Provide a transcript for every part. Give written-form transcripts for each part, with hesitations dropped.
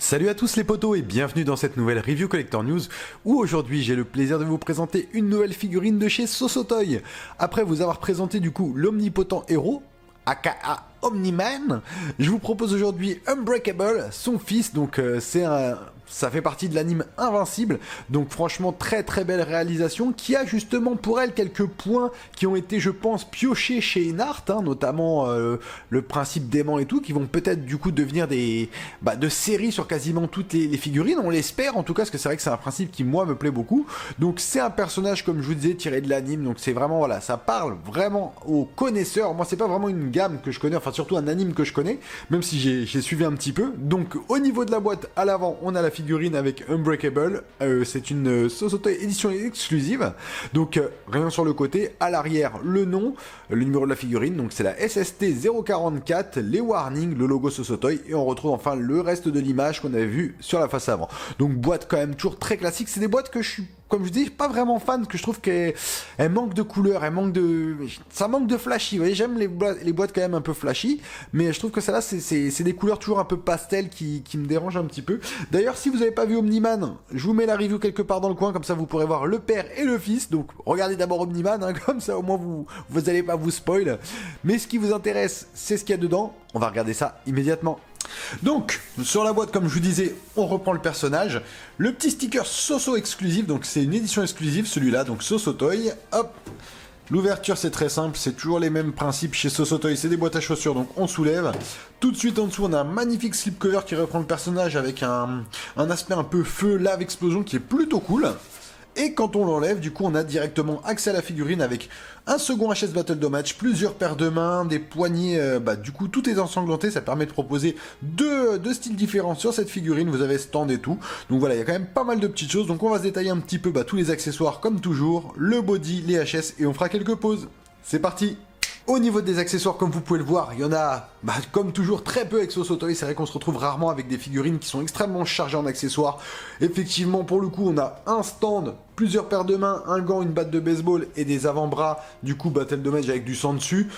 Salut à tous les potos et bienvenue dans cette nouvelle Review Collector News où aujourd'hui j'ai le plaisir de vous présenter une nouvelle figurine de chez Sosotoy. Après vous avoir présenté du coup l'omnipotent héros, aka Omni-Man, je vous propose aujourd'hui Unbreakable, son fils, donc ça fait partie de l'anime Invincible, donc franchement très belle réalisation qui a justement pour elle quelques points qui ont été je pense piochés chez Inart, notamment le principe d'aimant et tout, qui vont peut-être du coup devenir de séries sur quasiment toutes les figurines, on l'espère en tout cas, parce que c'est vrai que c'est un principe qui moi me plaît beaucoup. Donc c'est un personnage comme je vous disais tiré de l'anime, donc c'est vraiment voilà, ça parle vraiment aux connaisseurs. Moi c'est pas vraiment une gamme que je connais, enfin surtout un anime que je connais, même si j'ai suivi un petit peu. Donc au niveau de la boîte, à l'avant on a la figurine avec Unbreakable, c'est une Sosotoy édition exclusive, donc rien sur le côté. À l'arrière le nom, le numéro de la figurine, donc c'est la SST 044, les warnings, le logo Sosotoy, et on retrouve enfin le reste de l'image qu'on avait vu sur la face avant. Donc boîte quand même toujours très classique, c'est des boîtes que je suis, comme je dis, pas vraiment fan, que je trouve qu'elle manque de couleurs, ça manque de flashy, vous voyez, j'aime les boîtes quand même un peu flashy, mais je trouve que celle-là, c'est des couleurs toujours un peu pastel qui me dérangent un petit peu. D'ailleurs, si vous n'avez pas vu Omni-Man, je vous mets la review quelque part dans le coin, comme ça vous pourrez voir le père et le fils, donc regardez d'abord Omni-Man, comme ça au moins vous n'allez pas vous spoil, mais ce qui vous intéresse, c'est ce qu'il y a dedans, on va regarder ça immédiatement. Donc, sur la boîte, comme je vous disais, on reprend le personnage. Le petit sticker Soso exclusif, donc c'est une édition exclusive, celui-là, donc Sosotoy. Hop, l'ouverture c'est très simple, c'est toujours les mêmes principes chez Sosotoy, c'est des boîtes à chaussures, donc on soulève. Tout de suite en dessous, on a un magnifique slipcover qui reprend le personnage avec un aspect un peu feu, lave, explosion qui est plutôt cool. Et quand on l'enlève, du coup, on a directement accès à la figurine avec un second HS Battle Damage, plusieurs paires de mains, des poignées, du coup, tout est ensanglanté, ça permet de proposer deux styles différents sur cette figurine, vous avez stand et tout. Donc voilà, il y a quand même pas mal de petites choses, donc on va se détailler un petit peu tous les accessoires comme toujours, le body, les HS, et on fera quelques pauses. C'est parti! Au niveau des accessoires, comme vous pouvez le voir, il y en a, comme toujours, très peu avec Sosotoy. C'est vrai qu'on se retrouve rarement avec des figurines qui sont extrêmement chargées en accessoires. Effectivement, pour le coup, on a un stand, plusieurs paires de mains, un gant, une batte de baseball et des avant-bras, du coup, Battle Damage avec du sang dessus.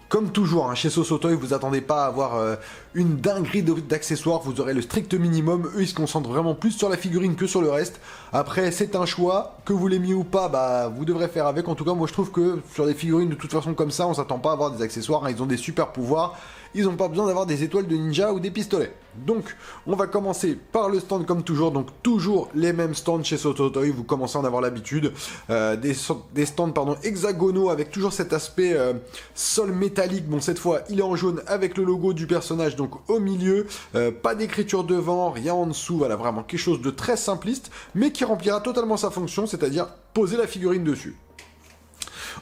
Comme toujours, chez Sosotoy, vous attendez pas à avoir une dinguerie d'accessoires, vous aurez le strict minimum. Eux, ils se concentrent vraiment plus sur la figurine que sur le reste. Après, c'est un choix, que vous l'aimiez ou pas, vous devrez faire avec. En tout cas, moi, je trouve que sur des figurines de toute façon comme ça, on s'attend pas à avoir des accessoires, ils ont des super pouvoirs. Ils n'ont pas besoin d'avoir des étoiles de ninja ou des pistolets. Donc, on va commencer par le stand comme toujours. Donc, toujours les mêmes stands chez Sosotoy. Vous commencez à en avoir l'habitude. Des stands hexagonaux avec toujours cet aspect sol métallique. Bon, cette fois, il est en jaune avec le logo du personnage. Donc, au milieu, pas d'écriture devant, rien en dessous. Voilà, vraiment quelque chose de très simpliste, mais qui remplira totalement sa fonction, c'est-à-dire poser la figurine dessus.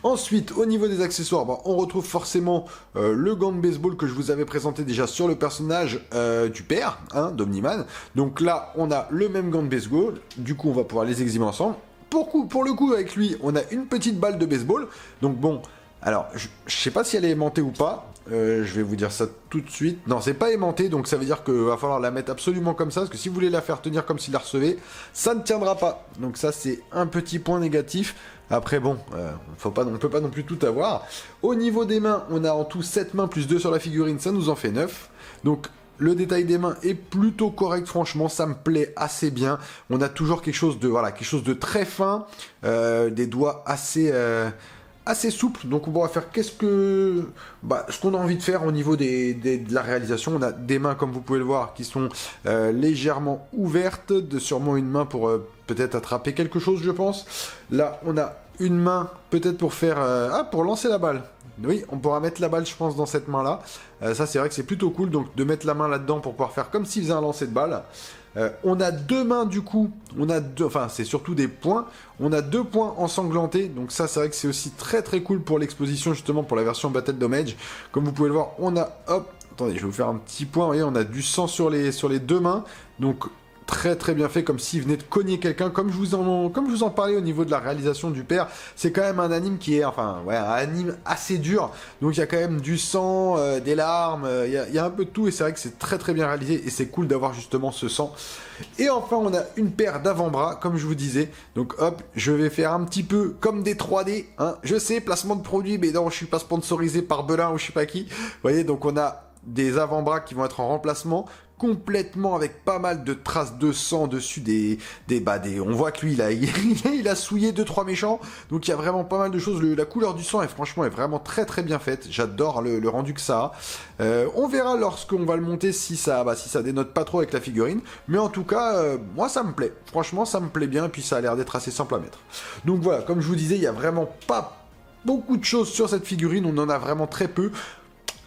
Ensuite, au niveau des accessoires, on retrouve forcément le gant de baseball que je vous avais présenté déjà sur le personnage du père, d'Omni-Man. Donc là, on a le même gant de baseball, du coup on va pouvoir les exhiber ensemble. Pour le coup, avec lui, on a une petite balle de baseball. Donc bon, alors, je sais pas si elle est aimantée ou pas. Je vais vous dire ça tout de suite. Non, c'est pas aimanté, donc ça veut dire qu'il va falloir la mettre absolument comme ça, parce que si vous voulez la faire tenir comme s'il la recevait, ça ne tiendra pas. Donc ça, c'est un petit point négatif. Après, bon, on peut pas non plus tout avoir. Au niveau des mains, on a en tout 7 mains plus 2 sur la figurine, ça nous en fait 9. Donc, le détail des mains est plutôt correct, franchement, ça me plaît assez bien. On a toujours quelque chose de très fin, des doigts assez souple, donc on va faire ce qu'on a envie de faire au niveau de la réalisation. On a des mains, comme vous pouvez le voir, qui sont légèrement ouvertes, sûrement une main pour peut-être attraper quelque chose, je pense. Là, on a une main peut-être pour faire... pour lancer la balle. Oui, on pourra mettre la balle, je pense, dans cette main-là. Ça, c'est vrai que c'est plutôt cool, donc de mettre la main là-dedans pour pouvoir faire comme s'il faisait un lancer de balle. On a deux mains du coup, c'est surtout des poings, on a 2 points ensanglantés, donc ça c'est vrai que c'est aussi très cool pour l'exposition, justement pour la version Battle Damage. Comme vous pouvez le voir, on a, attendez, je vais vous faire un petit point, vous voyez, on a du sang sur les 2 mains, donc très bien fait, comme s'il venait de cogner quelqu'un. Comme je vous en parlais au niveau de la réalisation du père, c'est quand même un anime qui est, un anime assez dur, donc il y a quand même du sang, des larmes, il y a un peu de tout, et c'est vrai que c'est très bien réalisé, et c'est cool d'avoir justement ce sang. Et enfin, on a une paire d'avant-bras, comme je vous disais. Donc hop, je vais faire un petit peu comme des 3D. Je sais, placement de produit, mais non, je suis pas sponsorisé par Belin ou je sais pas qui. Vous voyez, donc on a des avant-bras qui vont être en remplacement, complètement avec pas mal de traces de sang dessus on voit que lui il a souillé 2-3 méchants, donc il y a vraiment pas mal de choses. La couleur du sang est franchement vraiment très très bien faite, j'adore le rendu que ça a. On verra lorsqu'on va le monter si ça dénote pas trop avec la figurine, mais en tout cas moi ça me plaît, franchement ça me plaît bien, et puis ça a l'air d'être assez simple à mettre. Donc voilà, comme je vous disais, il y a vraiment pas beaucoup de choses sur cette figurine, on en a vraiment très peu.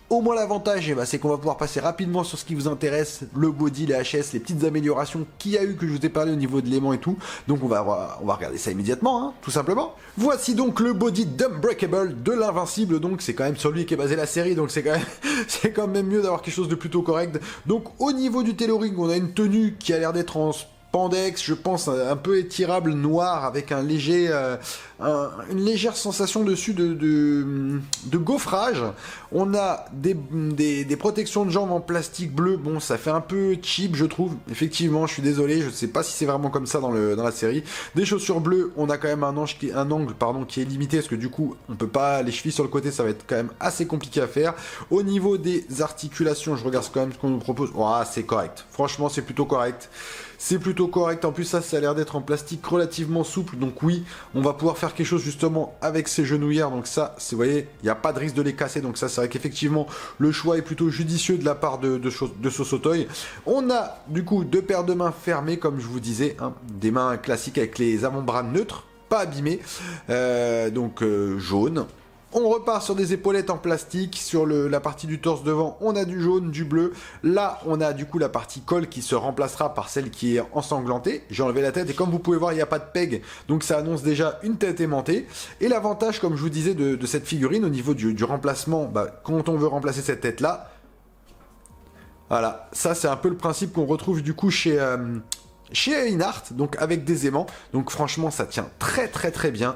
Au moins l'avantage, c'est qu'on va pouvoir passer rapidement sur ce qui vous intéresse, le body, les HS, les petites améliorations qu'il y a eu que je vous ai parlé au niveau de l'aimant et tout. Donc on va regarder ça immédiatement, hein, tout simplement. Voici donc le body d'Unbreakable de l'Invincible, donc c'est quand même sur lui qu'est basée la série, donc c'est quand même mieux d'avoir quelque chose de plutôt correct. Donc au niveau du tailoring, on a une tenue qui a l'air d'être en spandex, je pense un peu étirable, noir, avec une légère sensation dessus de gaufrage. On a des protections de jambes en plastique bleu, bon ça fait un peu cheap je trouve, effectivement je suis désolé, je sais pas si c'est vraiment comme ça dans la série. Des chaussures bleues, on a quand même un angle qui est limité, parce que du coup on peut pas, les chevilles sur le côté ça va être quand même assez compliqué à faire. Au niveau des articulations, je regarde quand même ce qu'on nous propose, c'est correct, franchement c'est plutôt correct. C'est plutôt correct, en plus ça a l'air d'être en plastique relativement souple, donc oui, on va pouvoir faire quelque chose justement avec ces genouillères, donc ça, vous voyez, il n'y a pas de risque de les casser, donc ça c'est vrai qu'effectivement, le choix est plutôt judicieux de la part de Sosotoy. On a du coup 2 paires de mains fermées, comme je vous disais, hein, des mains classiques avec les avant-bras neutres, pas abîmés, jaune. On repart sur des épaulettes en plastique, sur la partie du torse devant, on a du jaune, du bleu. Là, on a du coup la partie col qui se remplacera par celle qui est ensanglantée. J'ai enlevé la tête et comme vous pouvez voir, il n'y a pas de peg, donc ça annonce déjà une tête aimantée. Et l'avantage, comme je vous disais, de cette figurine au niveau du remplacement, quand on veut remplacer cette tête-là, voilà, ça c'est un peu le principe qu'on retrouve du coup chez Einhart, donc avec des aimants, donc franchement ça tient très très très bien,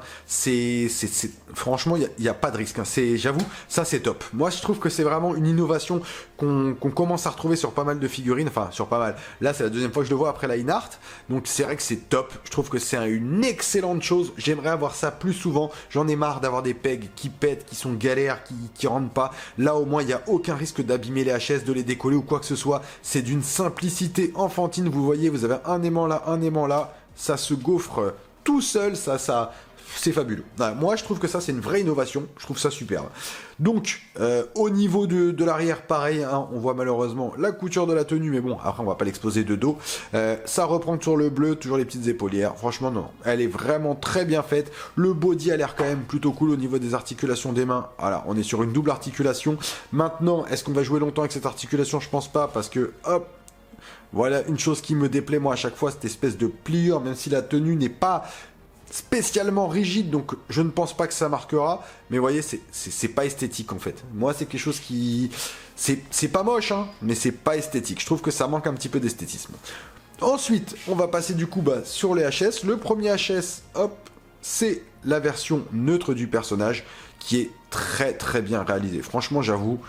franchement il n'y a pas de risque, hein. J'avoue, ça c'est top. Moi je trouve que c'est vraiment une innovation qu'on commence à retrouver sur pas mal de figurines, enfin sur pas mal, là c'est la deuxième fois que je le vois après la Einhart, donc c'est vrai que c'est top, je trouve que c'est une excellente chose, j'aimerais avoir ça plus souvent, j'en ai marre d'avoir des pegs qui pètent, qui sont galères, qui rentrent pas, là au moins il n'y a aucun risque d'abîmer les HS, de les décoller ou quoi que ce soit, c'est d'une simplicité enfantine, vous voyez, vous avez un aimant là, ça se gaufre tout seul, ça c'est fabuleux. Moi je trouve que ça c'est une vraie innovation, je trouve ça superbe. Donc au niveau de l'arrière pareil, hein, on voit malheureusement la couture de la tenue, mais bon après on va pas l'exposer de dos. Ça reprend sur le bleu, toujours les petites épaulières, franchement non, elle est vraiment très bien faite. Le body a l'air quand même plutôt cool au niveau des articulations des mains. Voilà, on est sur une double articulation. Maintenant, est-ce qu'on va jouer longtemps avec cette articulation? Je pense pas, parce que hop, voilà une chose qui me déplaît moi à chaque fois, cette espèce de pliure, même si la tenue n'est pas spécialement rigide, donc je ne pense pas que ça marquera, mais vous voyez, c'est pas esthétique en fait. Moi c'est quelque chose qui... C'est pas moche, hein, mais c'est pas esthétique. Je trouve que ça manque un petit peu d'esthétisme. Ensuite, on va passer du coup sur les HS. Le premier HS, hop, c'est la version neutre du personnage, qui est très très bien réalisée. Franchement, j'avoue,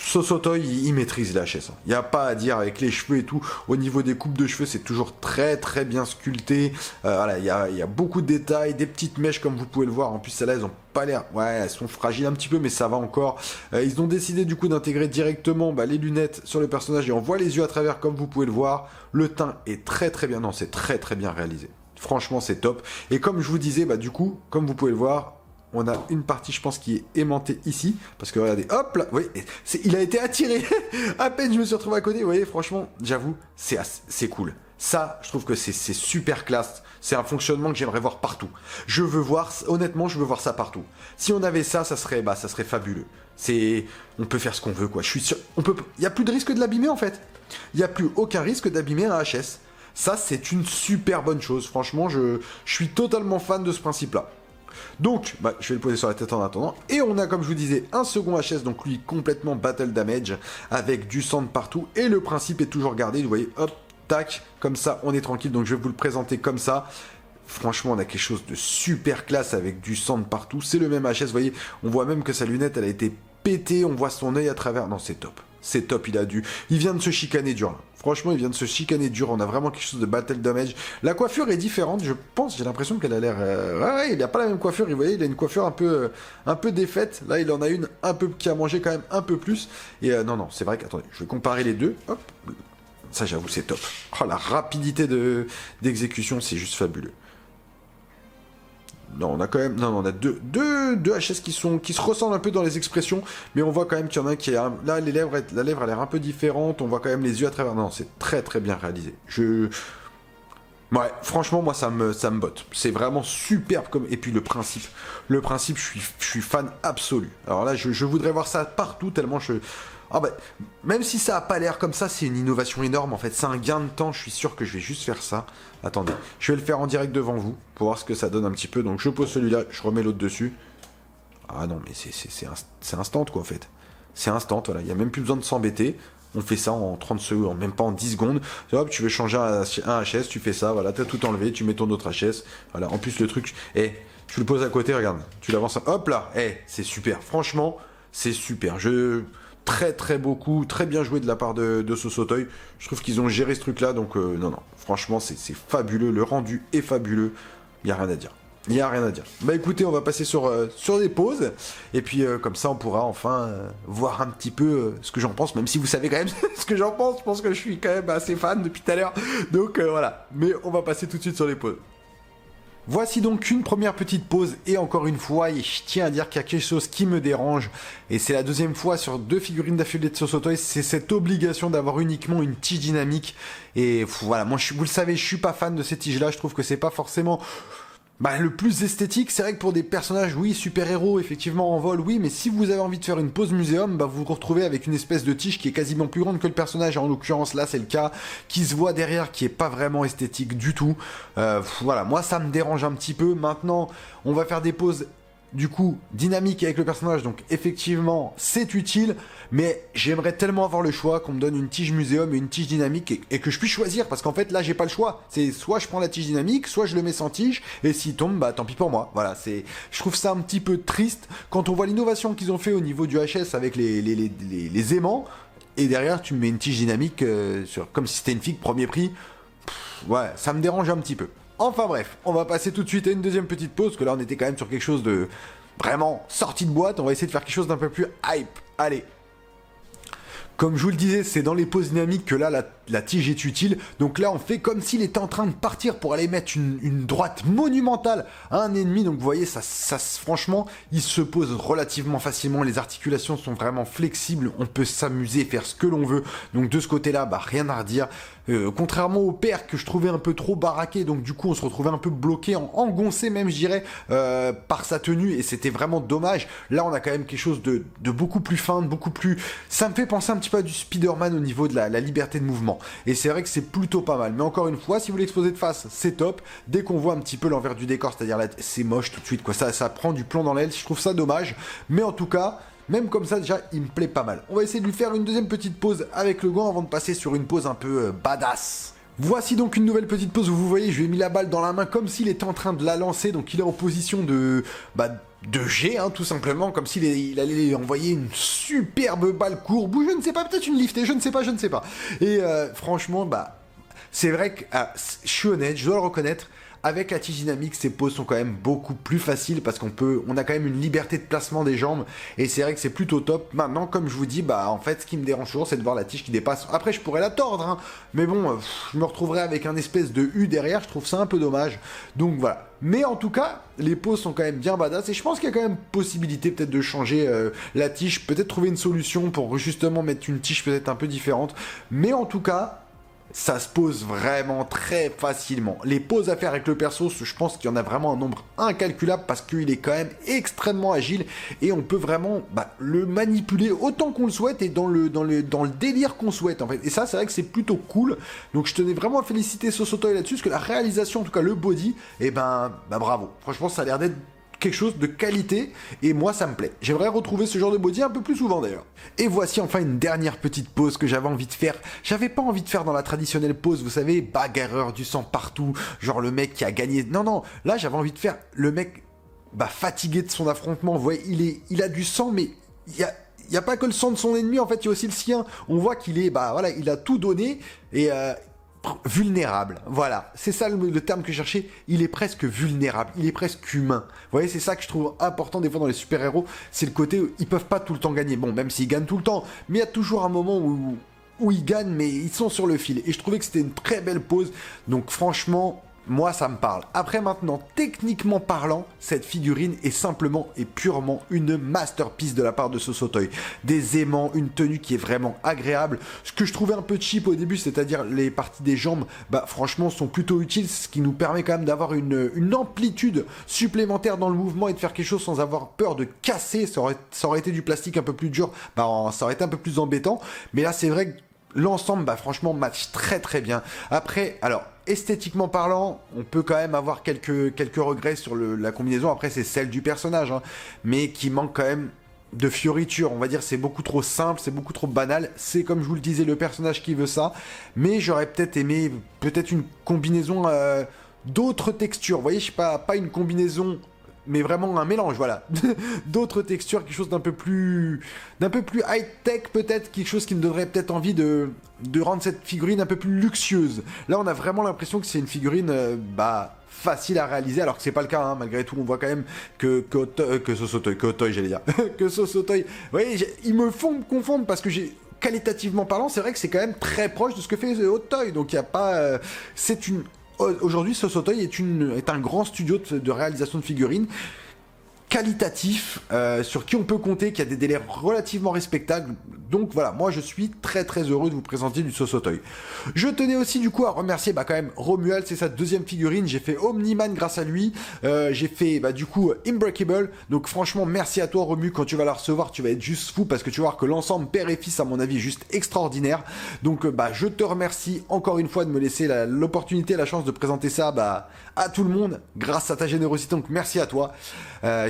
Sosotoy, il maîtrise la HS. Il n'y a pas à dire avec les cheveux et tout. Au niveau des coupes de cheveux, c'est toujours très très bien sculpté. Voilà, il y a beaucoup de détails, des petites mèches comme vous pouvez le voir. En plus, celles-là, elles ont pas l'air... Ouais, elles sont fragiles un petit peu, mais ça va encore. Ils ont décidé du coup d'intégrer directement les lunettes sur le personnage et on voit les yeux à travers comme vous pouvez le voir. Le teint est très très bien. Non, c'est très très bien réalisé. Franchement, c'est top. Et comme je vous disais, du coup, comme vous pouvez le voir, on a une partie, je pense, qui est aimantée ici. Parce que regardez, hop là, vous voyez, il a été attiré. À peine je me suis retrouvé à côté. Vous voyez, franchement, j'avoue, c'est cool. Ça, je trouve que c'est super classe. C'est un fonctionnement que j'aimerais voir partout. Honnêtement, je veux voir ça partout. Si on avait ça, ça serait fabuleux. On peut faire ce qu'on veut, quoi. Je suis sûr, il n'y a plus de risque de l'abîmer, en fait. Il n'y a plus aucun risque d'abîmer un HS. Ça, c'est une super bonne chose. Franchement, je suis totalement fan de ce principe-là. Donc, je vais le poser sur la tête en attendant. Et on a, comme je vous disais, un second HS, donc lui complètement battle damage, avec du sang de partout. Et le principe est toujours gardé, vous voyez, hop, tac, comme ça, on est tranquille. Donc je vais vous le présenter comme ça. Franchement, on a quelque chose de super classe avec du sang de partout. C'est le même HS, vous voyez, on voit même que sa lunette, elle a été pétée, on voit son œil à travers. Non, c'est top. C'est top, il vient de se chicaner dur là. Franchement, il vient de se chicaner dur, on a vraiment quelque chose de battle damage. La coiffure est différente, je pense, j'ai l'impression qu'elle a l'air... Ouais, il n'a pas la même coiffure, vous voyez, il a une coiffure un peu défaite. Là, il en a une qui a mangé quand même un peu plus. Et non, c'est vrai qu'attendez, je vais comparer les deux. Hop, Ça, j'avoue, c'est top. Oh, la rapidité d'exécution, c'est juste fabuleux. Non, on a quand même... Non, on a deux HS qui se ressemblent un peu dans les expressions, mais on voit quand même qu'il y en a un qui est... Là, la lèvre a l'air un peu différente, on voit quand même les yeux à travers... Non, c'est très très bien réalisé. Ouais, franchement, moi, ça me botte. C'est vraiment superbe comme... Et puis le principe, je suis fan absolu. Alors là, je voudrais voir ça partout, tellement je... Ah bah, même si ça a pas l'air comme ça, c'est une innovation énorme, en fait. C'est un gain de temps, je suis sûr que je vais juste faire ça. Attendez, je vais le faire en direct devant vous, pour voir ce que ça donne un petit peu. Donc je pose celui-là, je remets l'autre dessus. Ah non, mais c'est instant, quoi, en fait. C'est instant, voilà, il n'y a même plus besoin de s'embêter. On fait ça en 30 secondes, même pas en 10 secondes. Hop, tu veux changer un HS, tu fais ça, voilà, t'as tout enlevé, tu mets ton autre HS. Voilà, en plus le truc, tu le poses à côté, regarde, tu l'avances, hop là, c'est super. Franchement, c'est super. Très bien joué de la part de Sosotoy. Je trouve qu'ils ont géré ce truc-là, donc non, franchement, c'est fabuleux. Le rendu est fabuleux. Il n'y a rien à dire. Il n'y a rien à dire. Bah écoutez, on va passer sur des pauses. Et puis comme ça, on pourra enfin voir un petit peu ce que j'en pense. Même si vous savez quand même ce que j'en pense. Je pense que je suis quand même assez fan depuis tout à l'heure. Donc voilà. Mais on va passer tout de suite sur les pauses. Voici donc une première petite pause et encore une fois, et je tiens à dire qu'il y a quelque chose qui me dérange, et c'est la deuxième fois sur 2 figurines d'affilée de Sosotoy, c'est cette obligation d'avoir uniquement une tige dynamique, et voilà, moi vous le savez, je suis pas fan de ces tiges là, je trouve que c'est pas forcément... le plus esthétique, c'est vrai que pour des personnages, oui, super-héros, effectivement, en vol, oui, mais si vous avez envie de faire une pause muséum, vous vous retrouvez avec une espèce de tige qui est quasiment plus grande que le personnage, en l'occurrence, là, c'est le cas, qui se voit derrière, qui est pas vraiment esthétique du tout. Voilà, moi, ça me dérange un petit peu. Maintenant, on va faire des pauses du coup dynamique avec le personnage, donc effectivement c'est utile, mais j'aimerais tellement avoir le choix qu'on me donne une tige muséum et une tige dynamique et que je puisse choisir, parce qu'en fait là j'ai pas le choix, c'est soit je prends la tige dynamique, soit je le mets sans tige, et s'il tombe, tant pis pour moi. Voilà, je trouve ça un petit peu triste quand on voit l'innovation qu'ils ont fait au niveau du HS avec les aimants, et derrière tu me mets une tige dynamique comme si c'était une figue premier prix. Ouais, ça me dérange un petit peu. Enfin bref, on va passer tout de suite à une deuxième petite pause, parce que là on était quand même sur quelque chose de vraiment sorti de boîte, on va essayer de faire quelque chose d'un peu plus hype. Allez. Comme je vous le disais, c'est dans les pauses dynamiques que là, la tige est utile. Donc là, on fait comme s'il était en train de partir pour aller mettre une droite monumentale à un ennemi. Donc vous voyez, franchement, il se pose relativement facilement. Les articulations sont vraiment flexibles. On peut s'amuser, faire ce que l'on veut. Donc de ce côté-là, rien à redire. Contrairement au père que je trouvais un peu trop baraqué, donc du coup on se retrouvait un peu bloqué, engoncé même je dirais, par sa tenue, et c'était vraiment dommage. Là on a quand même quelque chose de beaucoup plus fin, de beaucoup plus... Ça me fait penser un petit peu à du Spider-Man au niveau de la liberté de mouvement, et c'est vrai que c'est plutôt pas mal. Mais encore une fois, si vous l'exposez de face, c'est top. Dès qu'on voit un petit peu l'envers du décor, c'est-à-dire là, c'est moche tout de suite, quoi. Ça prend du plomb dans l'aile, je trouve ça dommage, mais en tout cas... Même comme ça, déjà, il me plaît pas mal. On va essayer de lui faire une deuxième petite pause avec le gant avant de passer sur une pause un peu badass. Voici donc une nouvelle petite pause où vous voyez, je lui ai mis la balle dans la main comme s'il était en train de la lancer. Donc il est en position de G, tout simplement, comme s'il allait envoyer une superbe balle courbe, ou je ne sais pas, peut-être une liftée, je ne sais pas. Et franchement, c'est vrai que, je suis honnête, je dois le reconnaître, avec la tige dynamique, ces pauses sont quand même beaucoup plus faciles parce on a quand même une liberté de placement des jambes, et c'est vrai que c'est plutôt top. Maintenant, comme je vous dis, en fait, ce qui me dérange toujours, c'est de voir la tige qui dépasse. Après, je pourrais la tordre, mais bon, je me retrouverais avec un espèce de U derrière, je trouve ça un peu dommage. Donc voilà. Mais en tout cas, les pauses sont quand même bien badass, et je pense qu'il y a quand même possibilité peut-être de changer la tige, peut-être trouver une solution pour justement mettre une tige peut-être un peu différente. Mais en tout cas... ça se pose vraiment très facilement. Les pauses à faire avec le perso, je pense qu'il y en a vraiment un nombre incalculable parce qu'il est quand même extrêmement agile et on peut vraiment le manipuler autant qu'on le souhaite et dans le délire qu'on souhaite en fait. Et ça, c'est vrai que c'est plutôt cool. Donc je tenais vraiment à féliciter Sosotoy là-dessus parce que la réalisation, en tout cas le body, bravo. Franchement, ça a l'air d'être quelque chose de qualité, et moi ça me plaît. J'aimerais retrouver ce genre de body un peu plus souvent d'ailleurs. Et voici enfin une dernière petite pause que j'avais envie de faire. J'avais pas envie de faire dans la traditionnelle pause, vous savez, bagarreur, du sang partout, genre le mec qui a gagné. Non, là j'avais envie de faire le mec fatigué de son affrontement. Vous voyez, il a du sang, mais il y a pas que le sang de son ennemi, en fait, il y a aussi le sien. On voit qu'il est, il a tout donné, et vulnérable, voilà, c'est ça le terme que je cherchais. Il est presque vulnérable, il est presque humain. Vous voyez, c'est ça que je trouve important des fois dans les super-héros, c'est le côté où ils peuvent pas tout le temps gagner. Bon, même s'ils gagnent tout le temps, mais il y a toujours un moment où où ils gagnent, mais ils sont sur le fil. Et je trouvais que c'était une très belle pose. Donc franchement, moi ça me parle. Après maintenant, techniquement parlant, cette figurine est simplement et purement une masterpiece de la part de Sosotoy. Des aimants, une tenue qui est vraiment agréable. Ce que je trouvais un peu cheap au début, c'est-à-dire les parties des jambes, bah franchement sont plutôt utiles, ce qui nous permet quand même d'avoir une amplitude supplémentaire dans le mouvement et de faire quelque chose sans avoir peur de casser. Ça aurait été du plastique un peu plus dur, bah ça aurait été un peu plus embêtant. Mais là c'est vrai que l'ensemble, bah franchement, match très très bien. Après, alors, esthétiquement parlant, on peut quand même avoir quelques regrets sur la combinaison. Après, c'est celle du personnage, hein, mais qui manque quand même de fioritures. On va dire c'est beaucoup trop simple, c'est beaucoup trop banal. C'est comme je vous le disais, le personnage qui veut ça. Mais j'aurais peut-être aimé une combinaison d'autres textures. Vous voyez, je sais pas une combinaison, mais vraiment un mélange, voilà. D'autres textures, quelque chose d'un peu plus high-tech peut-être, quelque chose qui me donnerait peut-être envie de rendre cette figurine un peu plus luxueuse. Là, on a vraiment l'impression que c'est une figurine, facile à réaliser, alors que c'est pas le cas, hein. Malgré tout, on voit quand même que Sosotoy, j'allais dire, que Sosotoy, vous voyez, ils me font me confondre parce que qualitativement parlant, c'est vrai que c'est quand même très proche de ce que fait Hot Toy, donc il n'y a pas, aujourd'hui, Sosotoy est un grand studio de réalisation de figurines qualitatif, sur qui on peut compter, qui a des délais relativement respectables. Donc voilà, moi je suis très très heureux de vous présenter du Sosotoy. Je tenais aussi du coup à remercier quand même Romuald, c'est sa deuxième figurine. J'ai fait Omniman grâce à lui, j'ai fait du coup Unbreakable. Donc franchement merci à toi Romu, quand tu vas la recevoir tu vas être juste fou parce que tu vas voir que l'ensemble père et fils à mon avis est juste extraordinaire. Donc je te remercie encore une fois de me laisser l'opportunité, la chance de présenter ça à tout le monde grâce à ta générosité, donc merci à toi.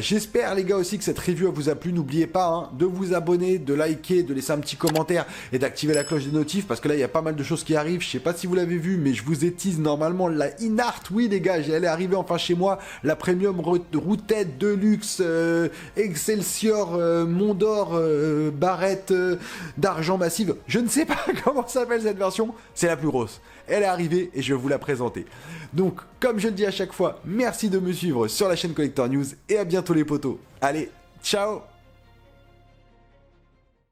J'espère les gars aussi que cette review vous a plu. N'oubliez pas de vous abonner, de liker, de laisser un petit commentaire et d'activer la cloche des notifs parce que là il y a pas mal de choses qui arrivent. Je sais pas si vous l'avez vu mais je vous ai tease normalement la InArt. Oui les gars, elle est arrivée enfin chez moi, la Premium Routed Deluxe Excelsior Mondor barrette d'argent massive. Je ne sais pas comment s'appelle cette version, c'est la plus grosse. Elle est arrivée et je vais vous la présenter. Donc, comme je le dis à chaque fois, merci de me suivre sur la chaîne Collector News et à bientôt les potos. Allez, ciao!